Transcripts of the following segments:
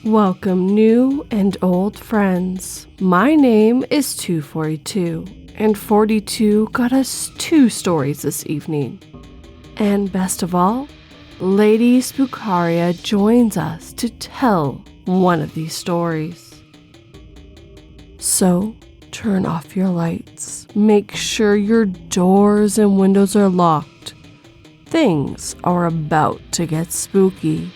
Welcome, new and old friends. My name is 242, and 42 got us 2 stories this evening. And best of all, Lady Spookaria joins us to tell one of these stories. So, turn off your lights, make sure your doors and windows are locked. Things are about to get spooky.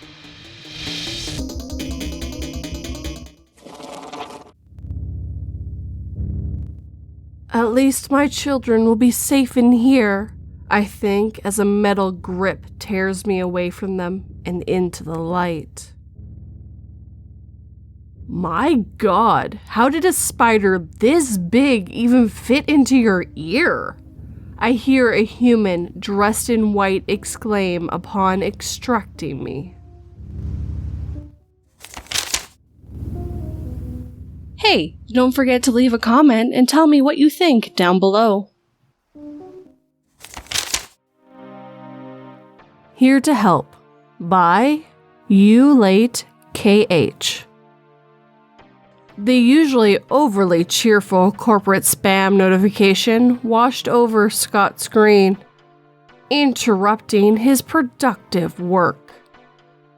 At least my children will be safe in here, I think, as a metal grip tears me away from them and into the light. My God, how did a spider this big even fit into your ear? I hear a human dressed in white exclaim upon extracting me. Hey, don't forget to leave a comment and tell me what you think down below. Here to Help by ulatekh. The usually overly cheerful corporate spam notification washed over Scott's screen, interrupting his productive work.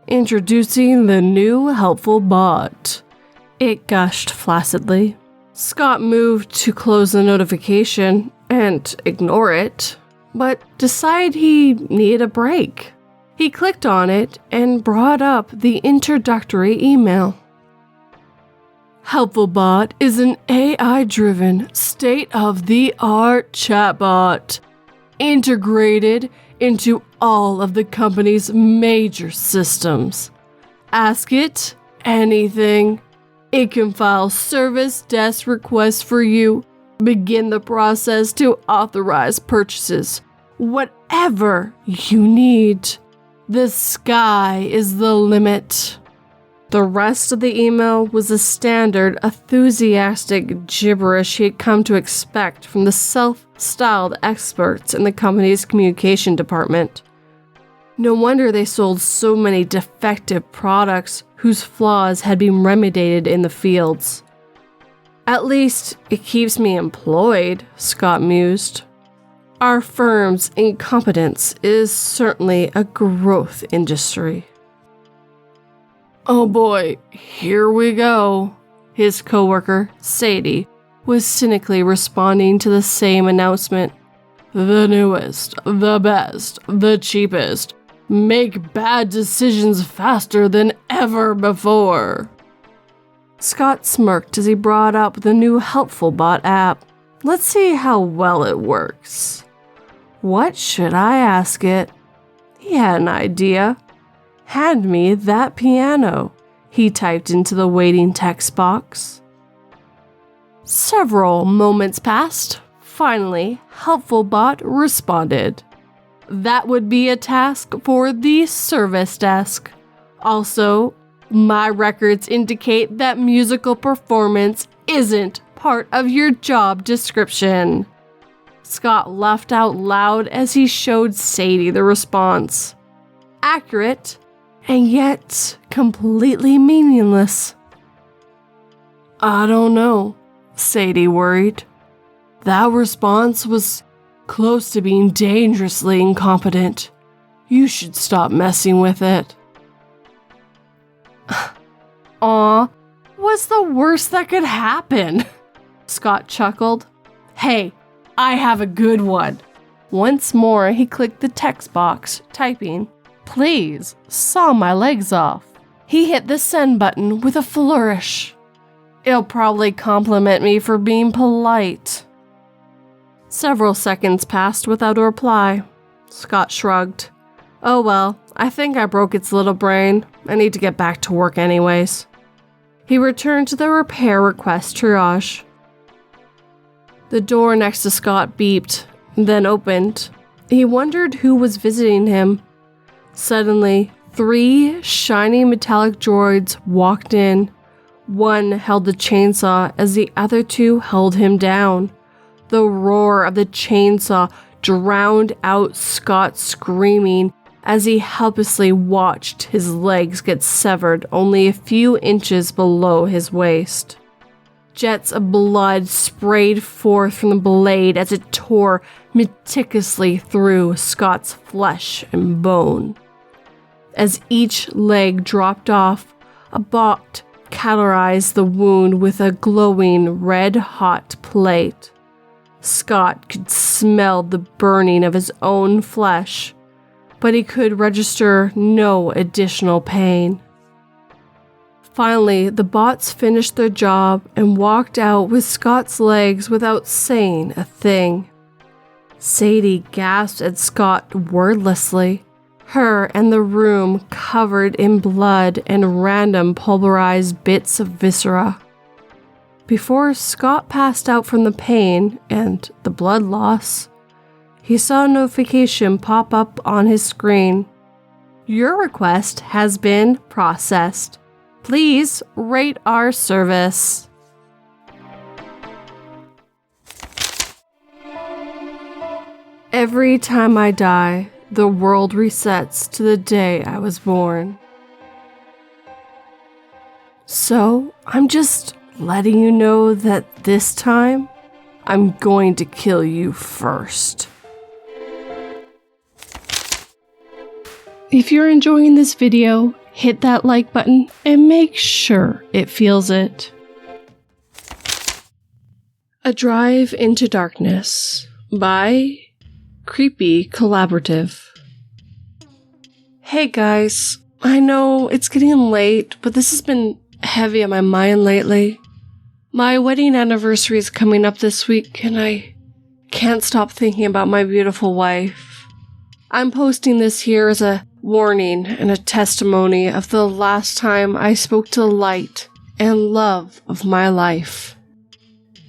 Introducing the new helpful bot. It gushed flaccidly. Scott moved to close the notification and ignore it, but decided he needed a break. He clicked on it and brought up the introductory email. HelpfulBot is an AI-driven, state-of-the-art chatbot, integrated into all of the company's major systems. Ask it anything. It can file service desk requests for you, begin the process to authorize purchases, whatever you need. The sky is the limit. The rest of the email was the standard, enthusiastic gibberish he had come to expect from the self-styled experts in the company's communication department. No wonder they sold so many defective products whose flaws had been remedied in the fields. At least it keeps me employed, Scott mused. Our firm's incompetence is certainly a growth industry. Oh boy, here we go. His coworker, Sadie, was cynically responding to the same announcement. The newest, the best, the cheapest. Make bad decisions faster than ever before. Scott smirked as he brought up the new HelpfulBot app. Let's see how well it works. What should I ask it? He had an idea. Hand me that piano, he typed into the waiting text box. Several moments passed. Finally, HelpfulBot responded. That would be a task for the service desk. Also, my records indicate that musical performance isn't part of your job description. Scott laughed out loud as he showed Sadie the response. Accurate, and yet completely meaningless. I don't know, Sadie worried. That response was close to being dangerously incompetent. You should stop messing with it. Aw, what's the worst that could happen? Scott chuckled. Hey, I have a good one. Once more, he clicked the text box, typing, Please, saw my legs off. He hit the send button with a flourish. It'll probably compliment me for being polite. Several seconds passed without a reply. Scott shrugged. Oh well, I think I broke its little brain. I need to get back to work anyways. He returned to the repair request triage. The door next to Scott beeped, then opened. He wondered who was visiting him. Suddenly, 3 shiny metallic droids walked in. One held the chainsaw as the other 2 held him down. The roar of the chainsaw drowned out Scott screaming as he helplessly watched his legs get severed only a few inches below his waist. Jets of blood sprayed forth from the blade as it tore meticulously through Scott's flesh and bone. As each leg dropped off, a bot cauterized the wound with a glowing red-hot plate. Scott could smell the burning of his own flesh, but he could register no additional pain. Finally, the bots finished their job and walked out with Scott's legs without saying a thing. Sadie gasped at Scott wordlessly, her and the room covered in blood and random pulverized bits of viscera. Before Scott passed out from the pain and the blood loss, he saw a notification pop up on his screen. Your request has been processed. Please rate our service. Every time I die, the world resets to the day I was born. So, I'm just letting you know that this time, I'm going to kill you first. If you're enjoying this video, hit that like button and make sure it feels it. A Drive into Darkness by CreepyCollaborative. Hey guys, I know it's getting late, but this has been heavy on my mind lately. My wedding anniversary is coming up this week, and I can't stop thinking about my beautiful wife. I'm posting this here as a warning and a testimony of the last time I spoke to the light and love of my life.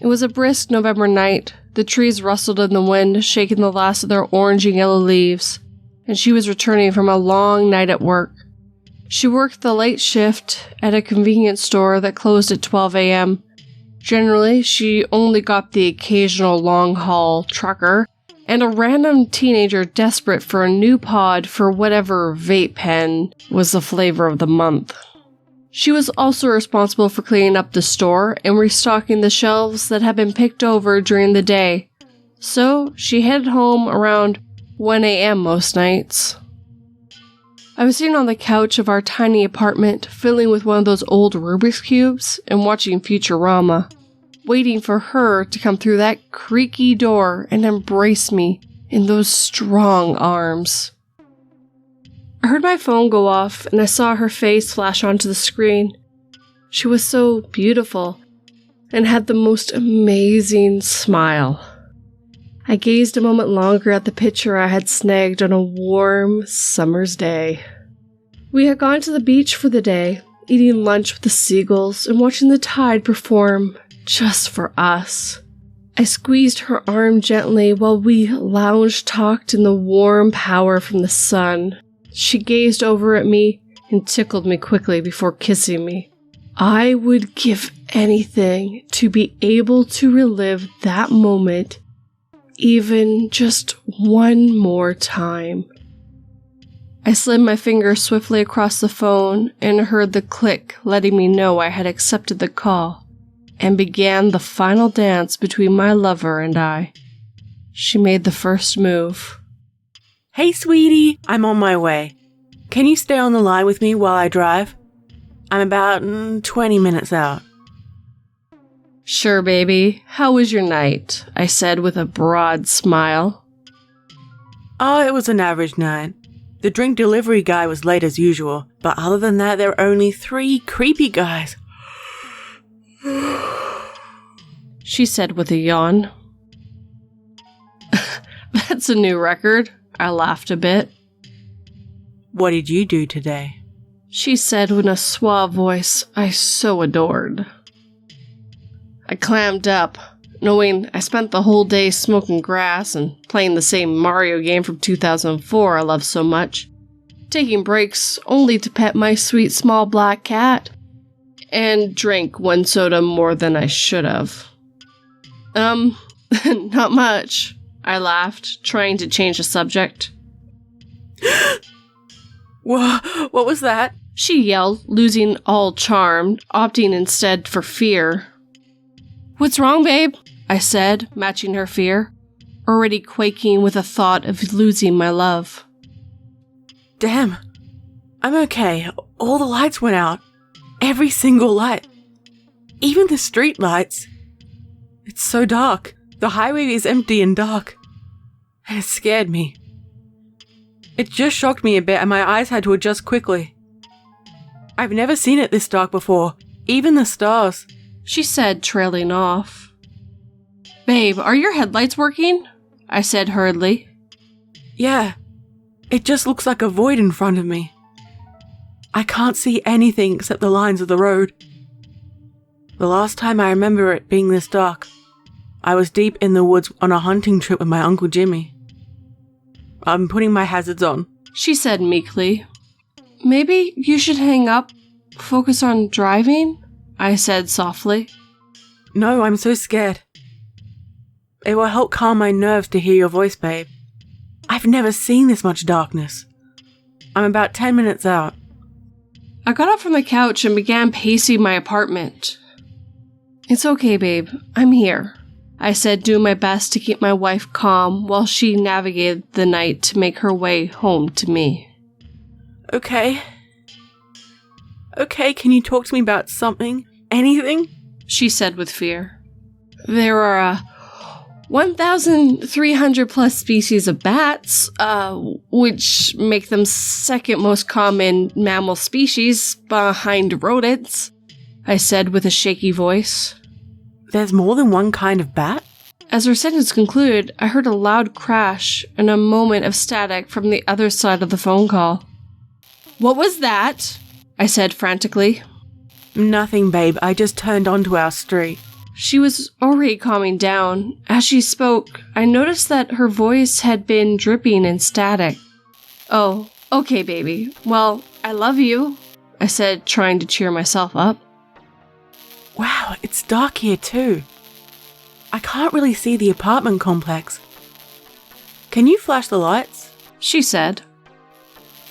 It was a brisk November night. The trees rustled in the wind, shaking the last of their orange and yellow leaves, and she was returning from a long night at work. She worked the late shift at a convenience store that closed at 12 a.m. Generally, she only got the occasional long-haul trucker and a random teenager desperate for a new pod for whatever vape pen was the flavor of the month. She was also responsible for cleaning up the store and restocking the shelves that had been picked over during the day, so she headed home around 1 a.m. most nights. I was sitting on the couch of our tiny apartment, fiddling with one of those old Rubik's Cubes and watching Futurama, waiting for her to come through that creaky door and embrace me in those strong arms. I heard my phone go off and I saw her face flash onto the screen. She was so beautiful and had the most amazing smile. I gazed a moment longer at the picture I had snagged on a warm summer's day. We had gone to the beach for the day, eating lunch with the seagulls and watching the tide perform just for us. I squeezed her arm gently while we lounge-talked in the warm power from the sun. She gazed over at me and tickled me quickly before kissing me. I would give anything to be able to relive that moment even just one more time. I slid my finger swiftly across the phone and heard the click letting me know I had accepted the call, and began the final dance between my lover and I. She made the first move. Hey, sweetie, I'm on my way. Can you stay on the line with me while I drive? I'm about 20 minutes out. Sure, baby. How was your night? I said with a broad smile. Oh, it was an average night. The drink delivery guy was late as usual, but other than that, there were only 3 creepy guys. She said with a yawn. That's a new record. I laughed a bit. What did you do today? She said in a suave voice I so adored. I clammed up, knowing I spent the whole day smoking grass and playing the same Mario game from 2004 I love so much, taking breaks only to pet my sweet small black cat, and drank 1 soda more than I should have. Not much, I laughed, trying to change the subject. Whoa, what was that? She yelled, losing all charm, opting instead for fear. What's wrong, babe? I said, matching her fear, already quaking with the thought of losing my love. Damn. I'm okay. All the lights went out. Every single light. Even the street lights. It's so dark. The highway is empty and dark. And it scared me. It just shocked me a bit and my eyes had to adjust quickly. I've never seen it this dark before. Even the stars. She said, trailing off. Babe, are your headlights working? I said hurriedly. Yeah. It just looks like a void in front of me. I can't see anything except the lines of the road. The last time I remember it being this dark, I was deep in the woods on a hunting trip with my Uncle Jimmy. I'm putting my hazards on, she said meekly. Maybe you should hang up, focus on driving, I said softly. No, I'm so scared. It will help calm my nerves to hear your voice, babe. I've never seen this much darkness. I'm about 10 minutes out. I got up from the couch and began pacing my apartment. It's okay, babe. I'm here, I said, doing my best to keep my wife calm while she navigated the night to make her way home to me. Okay. Okay, can you talk to me about something? Anything? She said with fear. There are 1,300 plus species of bats, which make them second most common mammal species behind rodents, I said with a shaky voice. There's more than one kind of bat? As her sentence concluded, I heard a loud crash and a moment of static from the other side of the phone call. What was that? I said frantically. Nothing, babe. I just turned onto our street. She was already calming down. As she spoke, I noticed that her voice had been dripping in static. Oh, okay, baby. Well, I love you, I said, trying to cheer myself up. Wow, it's dark here too. I can't really see the apartment complex. Can you flash the lights? She said.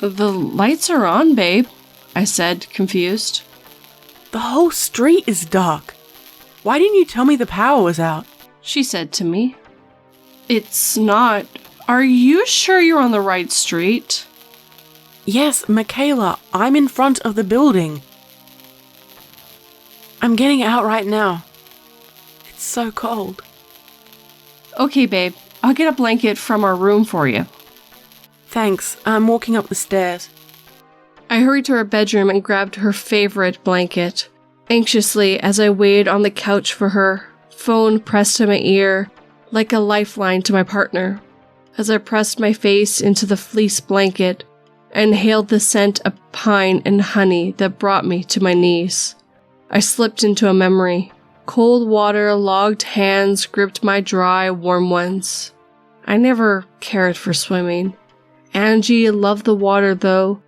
The lights are on, babe, I said, confused. The whole street is dark. Why didn't you tell me the power was out? She said to me. It's not. Are you sure you're on the right street? Yes, Michaela, I'm in front of the building. I'm getting out right now. It's so cold. Okay, babe. I'll get a blanket from our room for you. Thanks. I'm walking up the stairs. I hurried to her bedroom and grabbed her favorite blanket. Anxiously, as I waited on the couch for her, phone pressed to my ear, like a lifeline to my partner. As I pressed my face into the fleece blanket, I inhaled the scent of pine and honey that brought me to my knees. I slipped into a memory. Cold water, logged hands gripped my dry, warm ones. I never cared for swimming. Angie loved the water, though.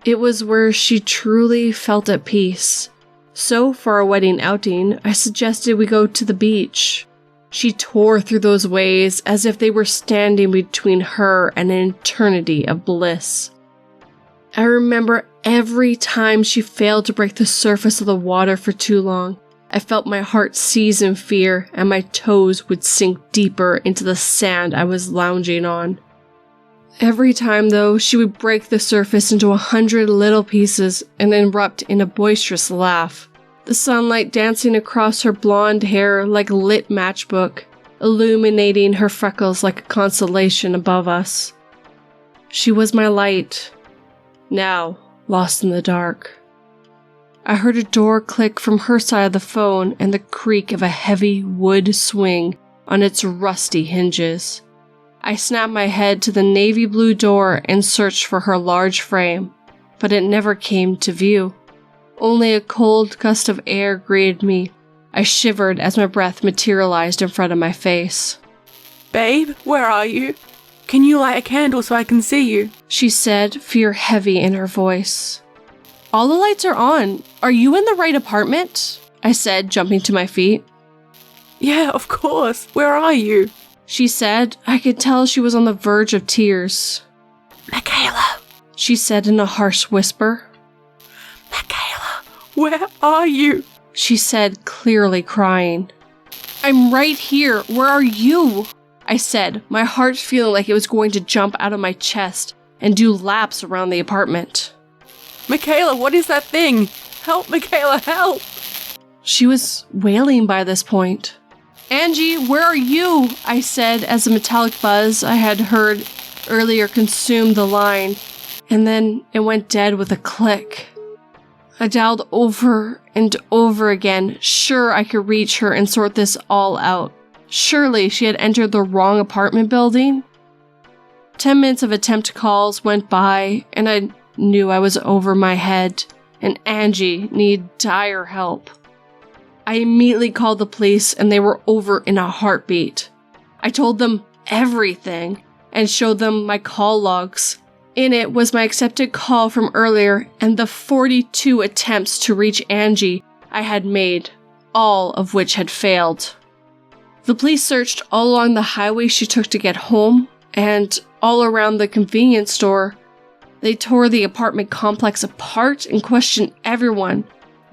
It was where she truly felt at peace. So, for our wedding outing, I suggested we go to the beach. She tore through those waves as if they were standing between her and an eternity of bliss. I remember every time she failed to break the surface of the water for too long, I felt my heart seize in fear and my toes would sink deeper into the sand I was lounging on. Every time, though, she would break the surface into 100 little pieces and erupt in a boisterous laugh, the sunlight dancing across her blonde hair like a lit matchbook, illuminating her freckles like a constellation above us. She was my light, now lost in the dark. I heard a door click from her side of the phone and the creak of a heavy wood swing on its rusty hinges. I snapped my head to the navy blue door and searched for her large frame, but it never came to view. Only a cold gust of air greeted me. I shivered as my breath materialized in front of my face. Babe, where are you? Can you light a candle so I can see you? She said, fear heavy in her voice. All the lights are on. Are you in the right apartment? I said, jumping to my feet. Yeah, of course. Where are you? She said. I could tell she was on the verge of tears. Michaela, she said in a harsh whisper. Michaela, where are you? She said, clearly crying. I'm right here. Where are you? I said, my heart feeling like it was going to jump out of my chest and do laps around the apartment. Michaela, what is that thing? Help, Michaela, help! She was wailing by this point. Angie, where are you? I said as a metallic buzz I had heard earlier consumed the line, and then it went dead with a click. I dialed over and over again, sure I could reach her and sort this all out. Surely she had entered the wrong apartment building? 10 minutes of attempt calls went by, and I knew I was over my head, and Angie needed dire help. I immediately called the police, and they were over in a heartbeat. I told them everything, and showed them my call logs. In it was my accepted call from earlier, and the 42 attempts to reach Angie I had made, all of which had failed. The police searched all along the highway she took to get home, and all around the convenience store. They tore the apartment complex apart and questioned everyone.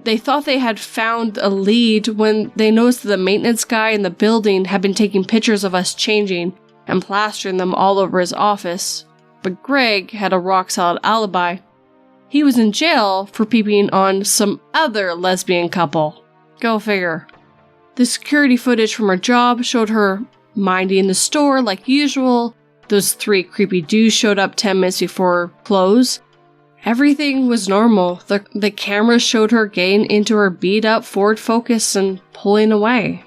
They thought they had found a lead when they noticed that the maintenance guy in the building had been taking pictures of us changing and plastering them all over his office. But Greg had a rock-solid alibi. He was in jail for peeping on some other lesbian couple. Go figure. The security footage from her job showed her minding the store like usual. Those 3 creepy dudes showed up 10 minutes before close. Everything was normal. The camera showed her getting into her beat-up Ford Focus and pulling away.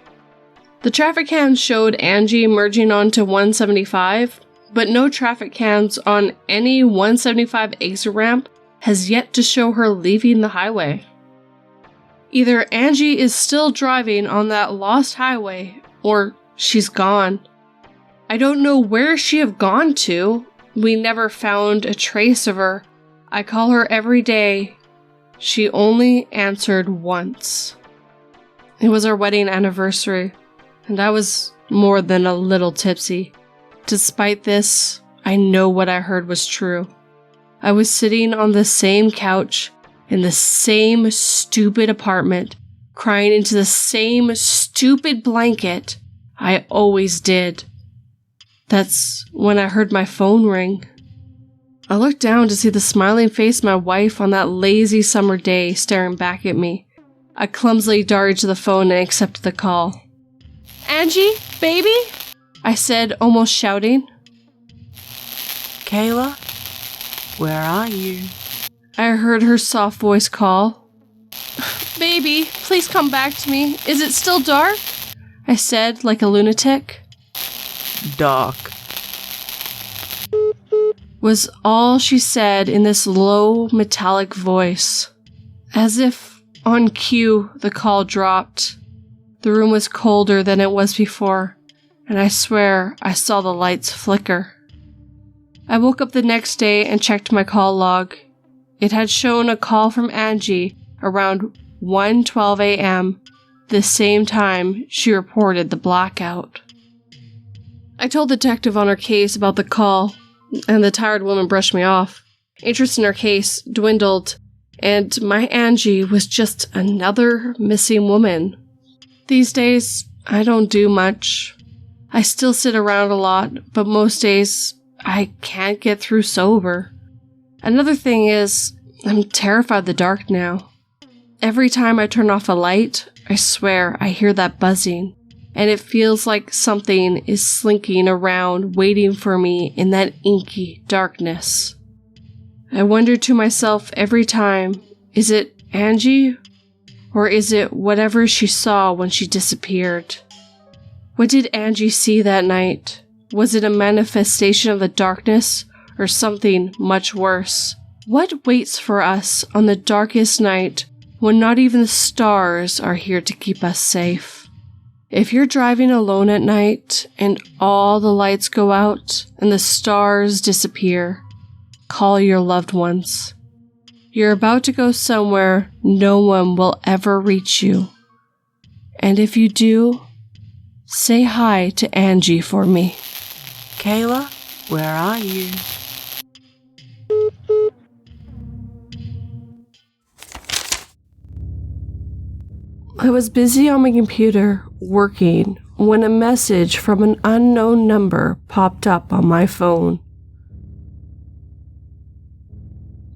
The traffic cams showed Angie merging onto 175, but no traffic cams on any 175 exit ramp has yet to show her leaving the highway. Either Angie is still driving on that lost highway, or she's gone. I don't know where she have gone to. We never found a trace of her. I call her every day. She only answered once. It was our wedding anniversary, and I was more than a little tipsy. Despite this, I know what I heard was true. I was sitting on the same couch in the same stupid apartment, crying into the same stupid blanket I always did. That's when I heard my phone ring. I looked down to see the smiling face of my wife on that lazy summer day staring back at me. I clumsily darted to the phone and accepted the call. Angie, baby? I said, almost shouting. Kayla, where are you? I heard her soft voice call. Baby, please come back to me. Is it still dark? I said, like a lunatic. Dark. Was all she said in this low, metallic voice. As if on cue, the call dropped. The room was colder than it was before, and I swear I saw the lights flicker. I woke up the next day and checked my call log. It had shown a call from Angie around 1:12 a.m., the same time she reported the blackout. I told the detective on her case about the call, and the tired woman brushed me off. Interest in her case dwindled, and my Angie was just another missing woman. These days, I don't do much. I still sit around a lot, but most days, I can't get through sober. Another thing is, I'm terrified of the dark now. Every time I turn off a light, I swear I hear that buzzing, and it feels like something is slinking around waiting for me in that inky darkness. I wonder to myself every time, is it Angie? Or is it whatever she saw when she disappeared? What did Angie see that night? Was it a manifestation of the darkness, or something much worse? What waits for us on the darkest night when not even the stars are here to keep us safe? If you're driving alone at night and all the lights go out and the stars disappear, call your loved ones. You're about to go somewhere no one will ever reach you. And if you do, say hi to Angie for me. Kayla, where are you? I was busy on my computer working when a message from an unknown number popped up on my phone.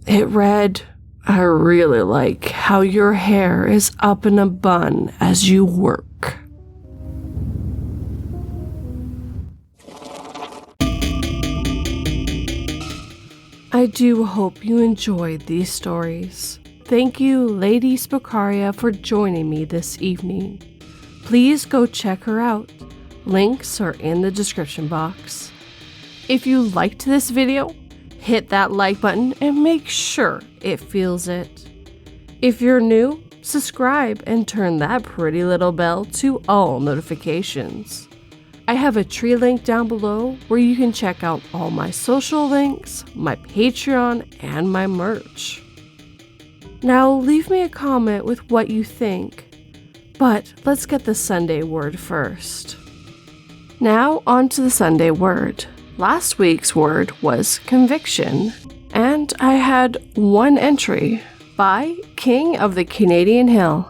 It read, "I really like how your hair is up in a bun as you work." I do hope you enjoyed these stories. Thank you, Lady Spookaria, for joining me this evening. Please go check her out. Links are in the description box. If you liked this video, hit that like button and make sure it feels it. If you're new, subscribe and turn that pretty little bell to all notifications. I have a tree link down below where you can check out all my social links, my Patreon, and my merch. Now leave me a comment with what you think, but let's get the Sunday word first. Now on to the Sunday word. Last week's word was conviction, and I had one entry by King of the Canadian Hill.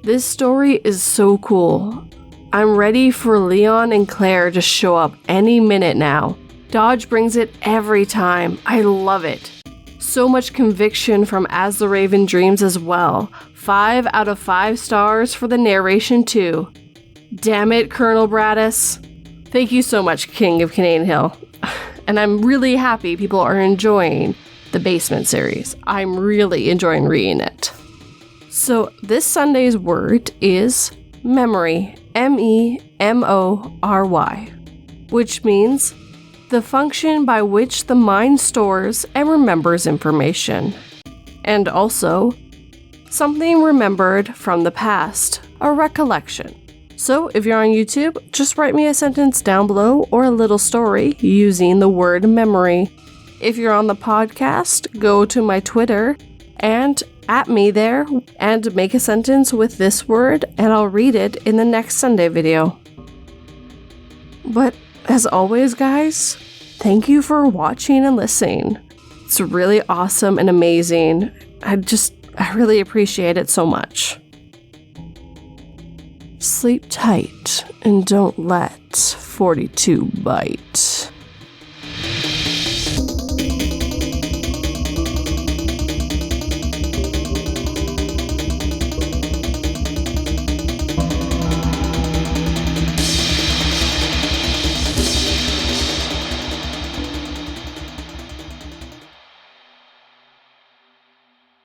This story is so cool. I'm ready for Leon and Claire to show up any minute now. Dodge brings it every time. I love it. So much conviction from As the Raven Dreams as well. 5 out of 5 stars for the narration too. Damn it, Colonel Braddis. Thank you so much, King of Canadian Hill. And I'm really happy people are enjoying the Basement series. I'm really enjoying reading it. So this Sunday's word is memory. MEMORY, which means the function by which the mind stores and remembers information, and also something remembered from the past, a recollection. So if you're on YouTube, just write me a sentence down below or a little story using the word memory. If you're on the podcast, go to my Twitter and at me there and make a sentence with this word, and I'll read it in the next Sunday video. But as always, guys, thank you for watching and listening. It's really awesome and amazing. I really appreciate it so much. Sleep tight and don't let 42 bite.